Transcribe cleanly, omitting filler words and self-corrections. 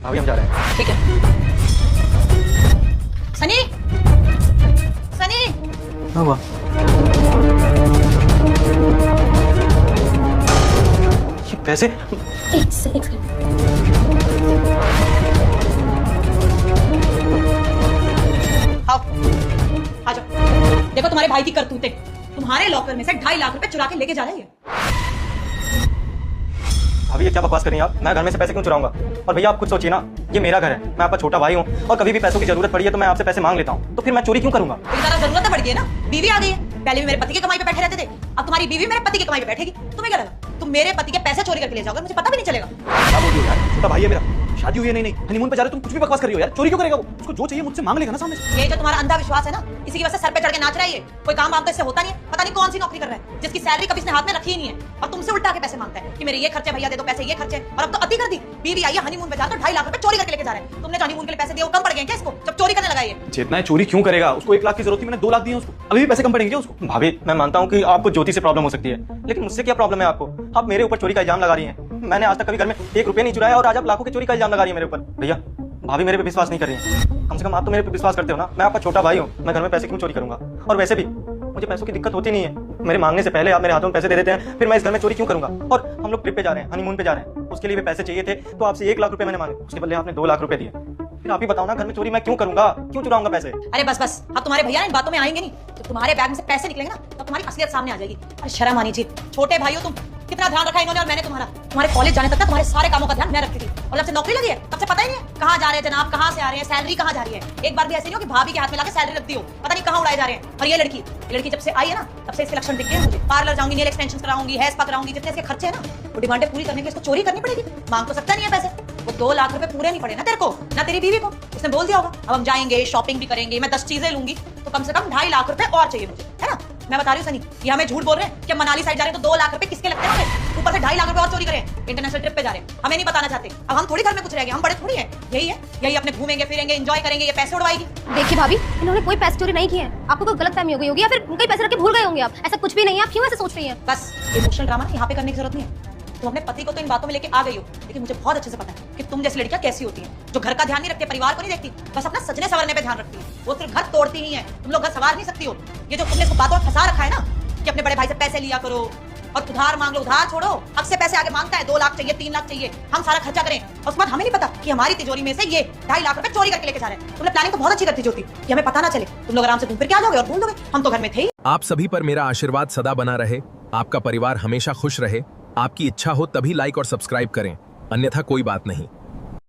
भाभी हम जा रहे हैं। ठीक है। सनी, सनी, क्या हुआ? ये पैसे? एक सेकंड। आओ, आ जाओ। देखो तुम्हारे भाई की करतूतें। तुम्हारे लॉकर में से 2.5 लाख रुपए चुरा के लेके जा रहे हैं। भाभी ये क्या बकवास कर रही हैं आप? मैं घर में से पैसे क्यों चुराऊंगा? और भैया आप खुद सोचिए ना, ये मेरा घर है, मैं आपका छोटा भाई हूँ और कभी भी पैसों की जरूरत पड़ी है तो मैं आपसे पैसे मांग लेता हूँ, तो फिर मैं चोरी क्यों करूंगा? तो ज्यादा जरूरत बढ़ गई है ना, बीवी आ गई है। पहले भी मेरे पति की कमाई पे बैठे रहते थे, अब तुम्हारी बीवी मेरे पति की कमाई पे बैठेगी। तुम्हें क्या लगा तुम मेरे पति के पैसे चोरी करके ले जाओगे? मुझे पता भी नहीं चलेगा। क्या बोल रही हो यार? छोटा भाई है मेरा, शादी हुई है नहीं हनीमून पे जा रहे हो, तुम कुछ भी बकवास कर रही हो यार। चोरी क्यों करेगा वो? उसको जो चाहिए मुझसे मांग लेगा ना सामने से। ये जो तुम्हारा अंधा विश्वास है ना, इसी की वजह से सर पे चढ़ के नाच रहा है। ये कोई काम वाम तो इससे होता नहीं है। पता नहीं कौन सी नौकरी कर रहा है जिसकी सैलरी कभी इसने हाथ में रखी ही नहीं है, और तुमसे उल्टा के पैसे मांगता है कि मेरे ये खर्चे भैया दे दो, पैसे ये खर्चे। और अब तो अति कर दी, बीवी आई है हनीमून पे जा तो 2.5 लाख रुपए चोरी करके लेके जा रहे हैं। तुमने जो हनीमून के लिए पैसे दिए वो कम पड़ गए क्या इसको, जब चोरी करने लगा ये? चेतना है, चोरी क्यों करेगा? उसको 1 लाख की जरूरत थी, मैंने 2 लाख दिए उसको। अभी भी पैसे कम पड़ेंगे उसको? भाभी मैं मानता हूँ कि आपको ज्योति से प्रॉब्लम हो सकती है, लेकिन मुझसे क्या प्रॉब्लम है आपको? आप मेरे ऊपर चोरी का इल्जाम लगा रही हैं। मैंने आज तक कभी घर में 1 रुपया नहीं चुराया और आज आप लाखों की चोरी का इल्जाम लगा रही है मेरे ऊपर। भैया भाभी मेरे पे विश्वास नहीं कर रही है, कम से कम आप तो मेरे पे विश्वास करते हो ना। मैं आपका छोटा भाई हूँ, मैं घर में पैसे क्यों चोरी करूंगा? और वैसे भी मुझे पैसों की दिक्कत होती नहीं है, मेरे मांगने से पहले आप मेरे हाथों में पैसे दे देते हैं, फिर मैं इस घर में चोरी क्यों करूंगा? और हम लोग ट्रिप पे जा रहे हैं, हनीमून पे जा रहे हैं, उसके लिए भी पैसे चाहिए थे, तो आपसे 1 लाख रुपए मैंने मांगे, उसके बदले आपने 2 लाख रुपए दिए। फिर आप ही बताओ ना, घर में चोरी मैं क्यों करूंगा? क्यों चुराऊंगा पैसे? अरे बस बस, अब तुम्हारे भैया इन बातों में आएंगे नहीं। जब तुम्हारे बैग में से पैसे निकलेंगे ना, तो तुम्हारी असलियत सामने आ जाएगी। अरे शर्म आनी चाहिए। छोटे भाई हो तुम, कितना ध्यान रखा इन्होंने और मैंने तुम्हारा। तुम्हारे कॉलेज जाने तक ना तुम्हारे सारे कामों का ध्यान मैं रखती थी, और जब से नौकरी लगी है तब से पता ही नहीं है कहाँ जा रहे हैं जनाब, कहाँ से आ रहे हैं, सैलरी कहाँ जा रही है। एक बार भी ऐसे नहीं हो कि भाभी के हाथ में लाके सैलरी रखती हो, पता नहीं कहाँ उड़ाए जा रहे हैं। और ये लड़की जब से आई है ना, तब से इसके लक्षण दिख गए हैं मुझे। पार्लर जाऊंगी, नेल एक्सटेंशन कराऊंगी, हेयर स्पा कराऊंगी, जितने इसके खर्चे हैं ना, वो डिमांडें पूरी करने के इसको चोरी करनी पड़ेगी। मांग तो सकता नहीं है पैसे, वो 2 लाख रुपए पूरे नहीं पड़े ना तेरे को, ना तेरी बीवी को। इसने बोल दिया होगा अब हम जाएंगे, शॉपिंग भी करेंगे, मैं 10 चीजें लूंगी, तो कम से कम 2.5 लाख रुपए और चाहिए मुझे, है ना? मैं बता रही हूँ सनी, ये हमें झूठ बोल रहे हैं कि मनाली साइड जा रहे हैं तो 2 लाख रुपए किसके लगते हैं? ऊपर से 2.5 लाख रुपए और चोरी करें, इंटरनेशनल ट्रिप पे जा रहे हैं, हमें नहीं बताना चाहते। अब हम थोड़ी घर में कुछ रह गए, हम बड़े थोड़ी हैं। यही है, यही अपने घूमेंगे फिरेंगे, एंजॉय करेंगे, ये पैसे उड़वाएगी। देखिए भाभी, इन्होंने कोई पैसे चोरी नहीं किए हैं। आपको कोई गलतफहमी हो गई होगी, या फिर कई पैसे रख के भूल गए होंगे आप। ऐसा कुछ भी नहीं है, आप क्यों ऐसे सोच रही हैं? बस इमोशनल ड्रामा यहाँ पे करने की जरूरत नहीं है। तुम अपने पति को तो इन बातों में लेके आ गई हो, लेकिन मुझे बहुत अच्छे से पता है कि तुम जैसी लड़कियां कैसी होती हैं, जो घर का ध्यान नहीं रखती, परिवार को नहीं देखती, बस अपना सजने संवरने पे ध्यान रखती है। वो सिर्फ घर तोड़ती ही है, तुम लोग घर संवार नहीं सकती हो। ये जो तुमने इसको बातों में फंसा रखा है ना कि अपने बड़े भाई से पैसे लिया करो और उधार मांग लो, उधार छोड़ो, अब से पैसे आगे मांगता है, 2 लाख चाहिए, 3 लाख चाहिए, हम सारा खर्चा करें, और उसके बाद हमें नहीं पता कि हमारी तिजोरी में से ये 2.5 लाख रुपए चोरी करके लेके जा रहे हैं। तुमने प्लानिंग तो बहुत अच्छी करती ज्योति, कि हमें पता ना चले, तुम लोग आराम से घूम फिर के आ जाओगे और भूल दोगे, हम तो घर में थे ही। आप सभी पर मेरा आशीर्वाद सदा बना रहे, आपका परिवार हमेशा खुश रहे। आपकी इच्छा हो तभी लाइक और सब्सक्राइब करें, अन्यथा कोई बात नहीं।